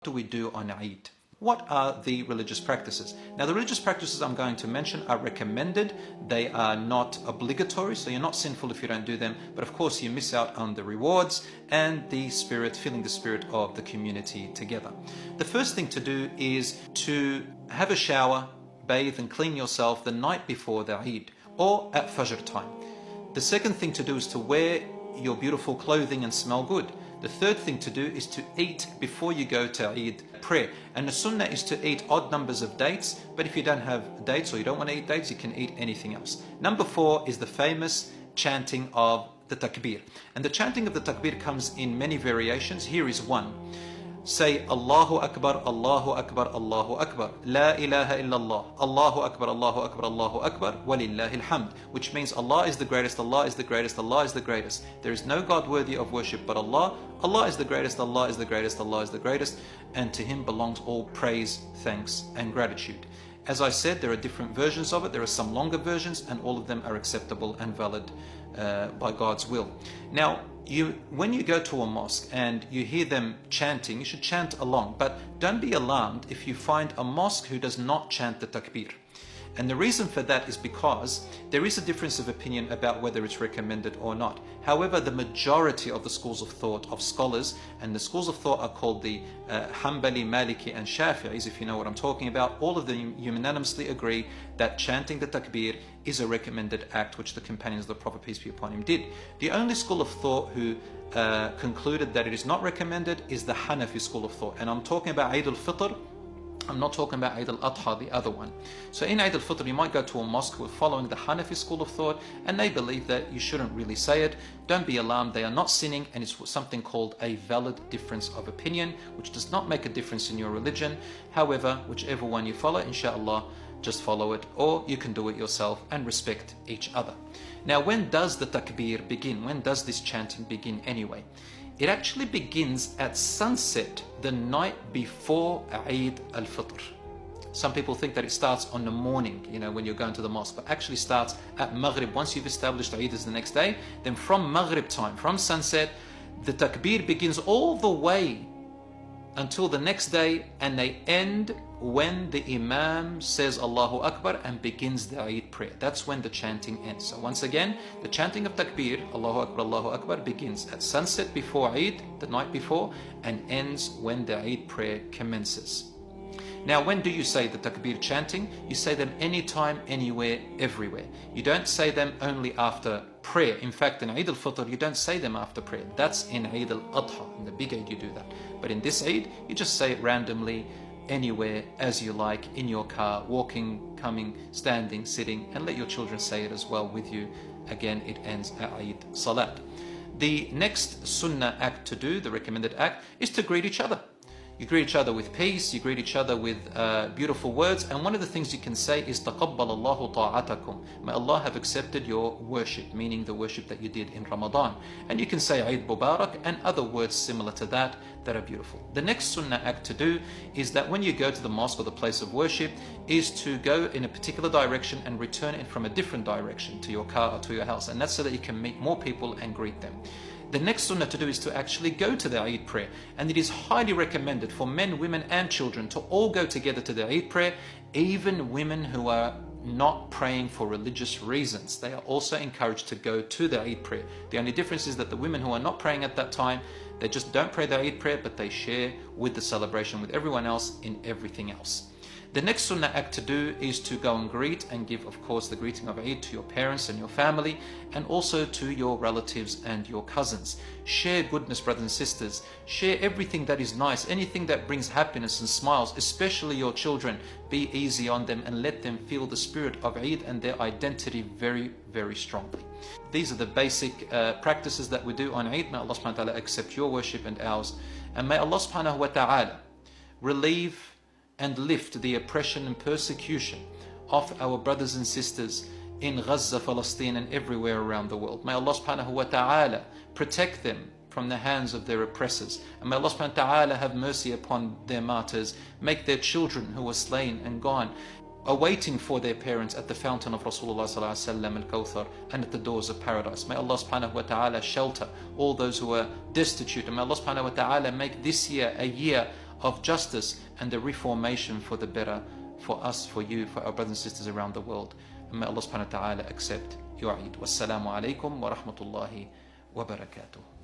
do we do on Eid? What are the religious practices? Now, the religious practices I'm going to mention are recommended. They are not obligatory, so you're not sinful if you don't do them. But of course, you miss out on the rewards and the spirit, feeling the spirit of the community together. The first thing to do is to have a shower, bathe and clean yourself the night before the Eid or at Fajr time. The second thing to do is to wear your beautiful clothing and smell good. The third thing to do is to eat before you go to Eid prayer. And the sunnah is to eat odd numbers of dates, but if you don't have dates or you don't want to eat dates, you can eat anything else. Number 4 is the famous chanting of the takbir. And the chanting of the takbir comes in many variations. Here is one. Say Allahu Akbar, Allahu Akbar, Allahu Akbar, La ilaha illallah, Allahu Akbar, Allahu Akbar, Allahu Akbar, Walillahil hamd, which means Allah is the greatest, Allah is the greatest, Allah is the greatest. There is no God worthy of worship but Allah. Allah is the greatest, Allah is the greatest, Allah is the greatest, and to Him belongs all praise, thanks, and gratitude. As I said, there are different versions of it. There are some longer versions, and all of them are acceptable and valid by God's will. Now, when you go to a mosque and you hear them chanting, you should chant along, but don't be alarmed if you find a mosque who does not chant the takbir. And the reason for that is because there is a difference of opinion about whether it's recommended or not. However, the majority of the schools of thought of scholars, and the schools of thought are called the Hanbali, Maliki and Shafi'is, if you know what I'm talking about, all of them unanimously agree that chanting the takbir is a recommended act, which the companions of the Prophet, peace be upon him, did. The only school of thought who concluded that it is not recommended is the Hanafi school of thought. And I'm talking about Eid al-Fitr. I'm not talking about Eid al-Adha, the other one. So in Eid al-Fitr, you might go to a mosque who are following the Hanafi school of thought, and they believe that you shouldn't really say it. Don't be alarmed, they are not sinning, and it's something called a valid difference of opinion, which does not make a difference in your religion. However, whichever one you follow, inshallah, just follow it, or you can do it yourself and respect each other. Now, when does the takbir begin? When does this chanting begin anyway? It actually begins at sunset the night before Eid al-Fitr. Some people think that it starts on the morning, when you're going to the mosque, but actually starts at Maghrib. Once you've established Eid is the next day, then from Maghrib time, from sunset, the takbir begins all the way until the next day, and they end when the Imam says Allahu Akbar and begins the Eid prayer. That's when the chanting ends. So once again, the chanting of takbir, Allahu Akbar, begins at sunset before Eid, the night before, and ends when the Eid prayer commences. Now, when do you say the takbir chanting? You say them anytime, anywhere, everywhere. You don't say them only after prayer. In fact, in Eid al-Fitr, you don't say them after prayer. That's in Eid al-Adha. In the big Eid, you do that. But in this Eid, you just say it randomly, anywhere, as you like, in your car, walking, coming, standing, sitting, and let your children say it as well with you. Again, it ends at Eid Salat. The next sunnah act to do, the recommended act, is to greet each other. You greet each other with peace, you greet each other with beautiful words, and one of the things you can say is تَقَبَّلَ اللَّهُ طَاعَتَكُمْ. May Allah have accepted your worship, meaning the worship that you did in Ramadan. And you can say Eid Mubarak and other words similar to that are beautiful. The next sunnah act to do is that when you go to the mosque or the place of worship, is to go in a particular direction and return it from a different direction to your car or to your house. And that's so that you can meet more people and greet them. The next sunnah to do is to actually go to the Eid prayer, and it is highly recommended for men, women and children to all go together to the Eid prayer, even women who are not praying for religious reasons. They are also encouraged to go to the Eid prayer. The only difference is that the women who are not praying at that time, they just don't pray the Eid prayer, but they share with the celebration with everyone else in everything else. The next sunnah act to do is to go and greet and give, of course, the greeting of Eid to your parents and your family, and also to your relatives and your cousins. Share goodness, brothers and sisters. Share everything that is nice, anything that brings happiness and smiles, especially your children. Be easy on them and let them feel the spirit of Eid and their identity very, very strongly. These are the basic practices that we do on Eid. May Allah subhanahu wa ta'ala accept your worship and ours. And may Allah subhanahu wa ta'ala relieve and lift the oppression and persecution of our brothers and sisters in Gaza, Palestine and everywhere around the world. May Allah subhanahu wa ta'ala protect them from the hands of their oppressors. And may Allah subhanahu wa ta'ala have mercy upon their martyrs. Make their children who were slain and gone awaiting for their parents at the fountain of Rasulullah sallallahu alaihi wasallam al-Kawthar and at the doors of paradise. May Allah subhanahu wa ta'ala shelter all those who are destitute. And may Allah subhanahu wa ta'ala make this year a year of justice and the reformation for the better for us, for you, for our brothers and sisters around the world. And may Allah subhanahu wa ta'ala accept your Eid. Wassalamu alaikum wa rahmatullahi wa barakatuh.